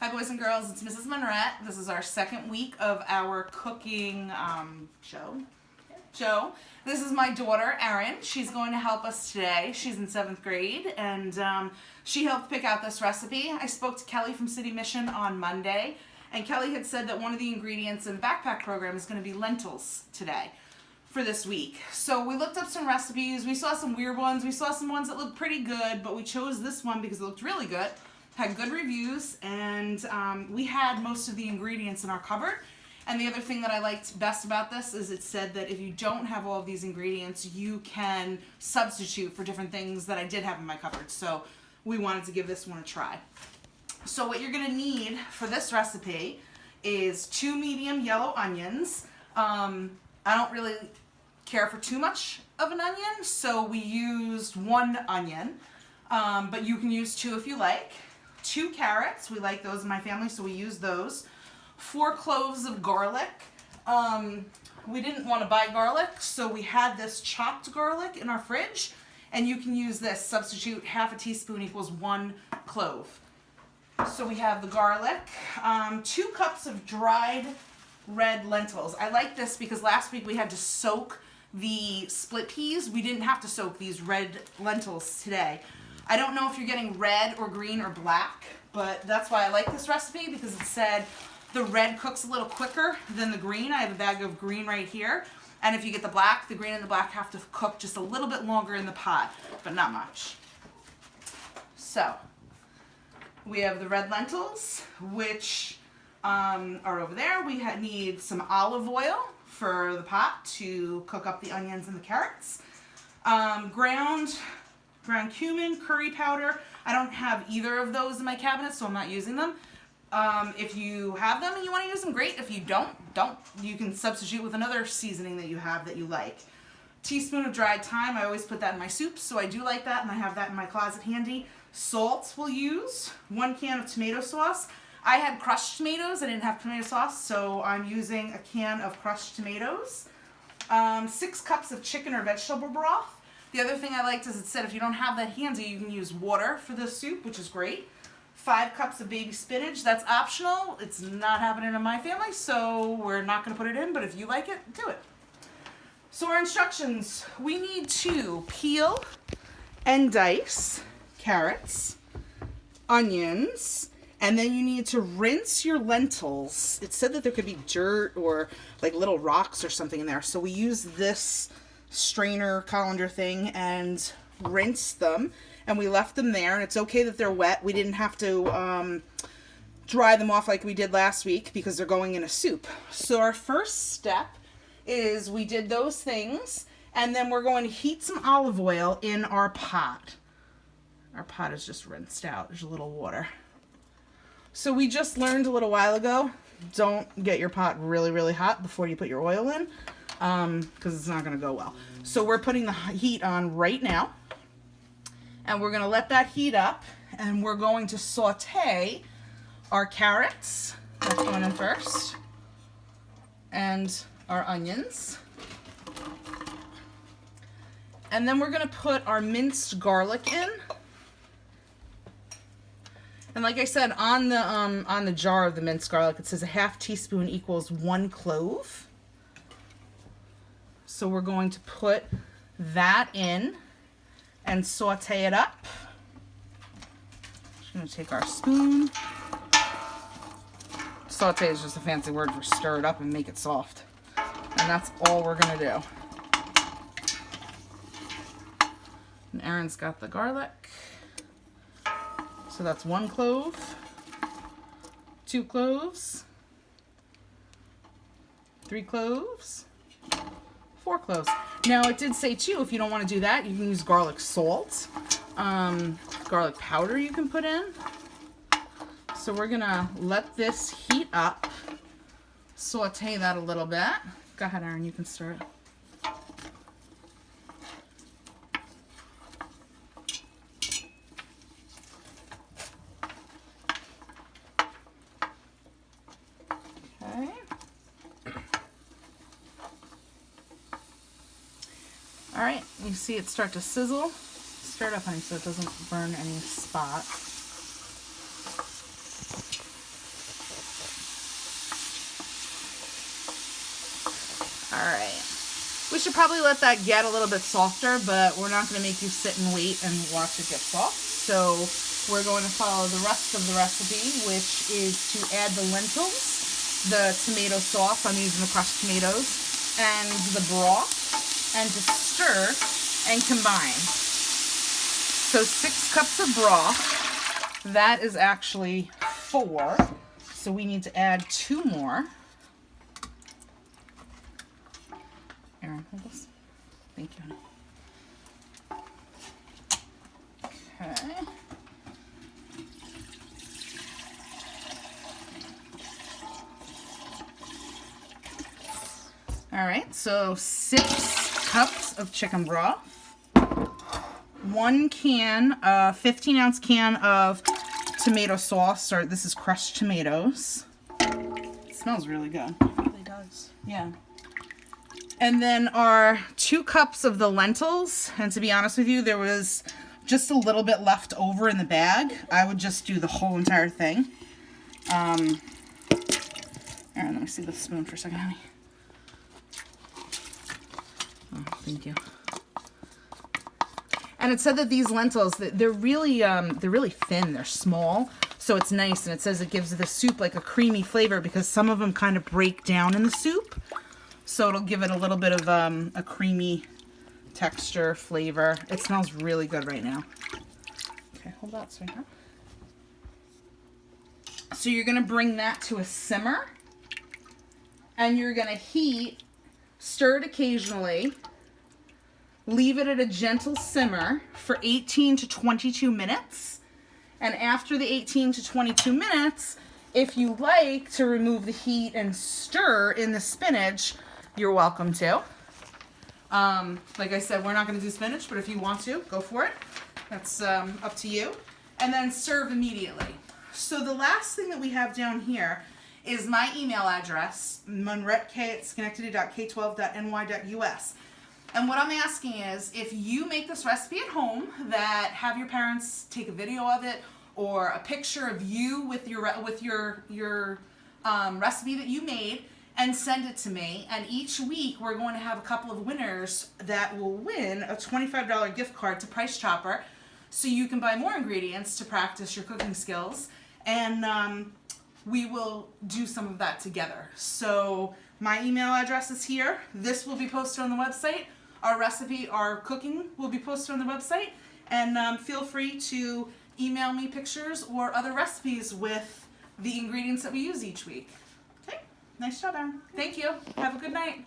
Hi boys and girls, it's Mrs. Monrette. This is our second week of our cooking show. This is my daughter, Erin. She's going to help us today. She's in 7th grade and she helped pick out this recipe. I spoke to Kelly from City Mission on Monday and Kelly had said that one of the ingredients in the backpack program is going to be lentils today for this week. So we looked up some recipes. We saw some weird ones. We saw some ones that looked pretty good, but we chose this one because it looked really good. Had good reviews, and we had most of the ingredients in our cupboard. And the other thing that I liked best about this is it said that if you don't have all of these ingredients, you can substitute for different things that I did have in my cupboard. So we wanted to give this one a try. So what you're going to need for this recipe is 2 medium yellow onions. I don't really care for too much of an onion, so we used 1 onion, but you can use 2 if you like. 2 carrots, we like those in my family, so we use those. 4 cloves of garlic. We didn't want to buy garlic, so we had this chopped garlic in our fridge, and you can use this. Substitute half a teaspoon equals 1 clove. So we have the garlic. 2 cups of dried red lentils. I like this because last week we had to soak the split peas. We didn't have to soak these red lentils today. I don't know if you're getting red or green or black, but that's why I like this recipe because it said the red cooks a little quicker than the green. I have a bag of green right here. And if you get the black, the green and the black have to cook just a little bit longer in the pot, but not much. So we have the red lentils, which are over there. We need some olive oil for the pot to cook up the onions and the carrots. Ground cumin, curry powder. I don't have either of those in my cabinet, so I'm not using them. If you have them and you want to use them, great. If you don't. You can substitute with another seasoning that you have that you like. Teaspoon of dried thyme. I always put that in my soups, so I do like that, and I have that in my closet handy. Salt we'll use. 1 can of tomato sauce. I had crushed tomatoes. I didn't have tomato sauce, so I'm using a can of crushed tomatoes. 6 cups of chicken or vegetable broth. The other thing I liked is it said if you don't have that handy, you can use water for the soup, which is great. 5 cups of baby spinach. That's optional. It's not happening in my family, so we're not going to put it in, but if you like it, do it. So our instructions, we need to peel and dice carrots, onions, and then you need to rinse your lentils. It said that there could be dirt or like little rocks or something in there, so we use this strainer colander thing and rinse them, and we left them there, and it's okay that they're wet. We didn't have to dry them off like we did last week because they're going in a soup. So our first step is we did those things, and then we're going to heat some olive oil in our pot. Our pot is just rinsed out. There's a little water. So we just learned a little while ago, don't get your pot really, really hot before you put your oil in, because it's not going to go well. So we're putting the heat on right now, and we're going to let that heat up, and we're going to saute our carrots. That's going in first, and our onions. And then we're going to put our minced garlic in. And like I said, on the jar of the minced garlic, it says a half teaspoon equals 1 clove. So we're going to put that in and saute it up. Just going to take our spoon. Saute is just a fancy word for stir it up and make it soft. And that's all we're going to do. And Erin's got the garlic. So that's 1 clove, 2 cloves, 3 cloves, 4 cloves. Now it did say too, if you don't want to do that, you can use garlic salt, garlic powder you can put in. So we're gonna let this heat up, saute that a little bit. Go ahead, Erin, you can stir it. All right, you see it start to sizzle. Stir it up, honey, so it doesn't burn any spot. All right. We should probably let that get a little bit softer, but we're not going to make you sit and wait and watch it get soft. So we're going to follow the rest of the recipe, which is to add the lentils, the tomato sauce, I'm using the crushed tomatoes, and the broth, and just stir and combine. So 6 cups of broth. That is actually 4. So we need to add 2 more. Erin, hold this. Thank you, honey. Okay. All right, so 6 cups of chicken broth. 1 can, 15-ounce can of tomato sauce, or this is crushed tomatoes. It smells really good. It really does. Yeah. And then our 2 cups of the lentils, and to be honest with you, there was just a little bit left over in the bag. I would just do the whole entire thing. Erin, let me see the spoon for a second, honey. Oh, thank you. And it said that these lentils, they're really thin. They're small, so it's nice. And it says it gives the soup like a creamy flavor because some of them kind of break down in the soup. So it'll give it a little bit of a creamy texture, flavor. It smells really good right now. Okay, hold that, sweetheart. So you're going to bring that to a simmer. And you're going to heat, stir it occasionally, leave it at a gentle simmer for 18 to 22 minutes. And after the 18 to 22 minutes, if you like to remove the heat and stir in the spinach, you're welcome to. Like I said, we're not going to do spinach, but if you want to, go for it. That's up to you. And then serve immediately. So the last thing that we have down here is my email address, monretk@schenectady.k12.ny.us. And what I'm asking is, if you make this recipe at home, that have your parents take a video of it or a picture of you with your recipe that you made, and send it to me. And each week we're going to have a couple of winners that will win a $25 gift card to Price Chopper, so you can buy more ingredients to practice your cooking skills. And we will do some of that together. So my email address is here. This will be posted on the website. Our recipe, our cooking will be posted on the website. And feel free to email me pictures or other recipes with the ingredients that we use each week. Okay, nice job, Erin. Thank you. Have a good night.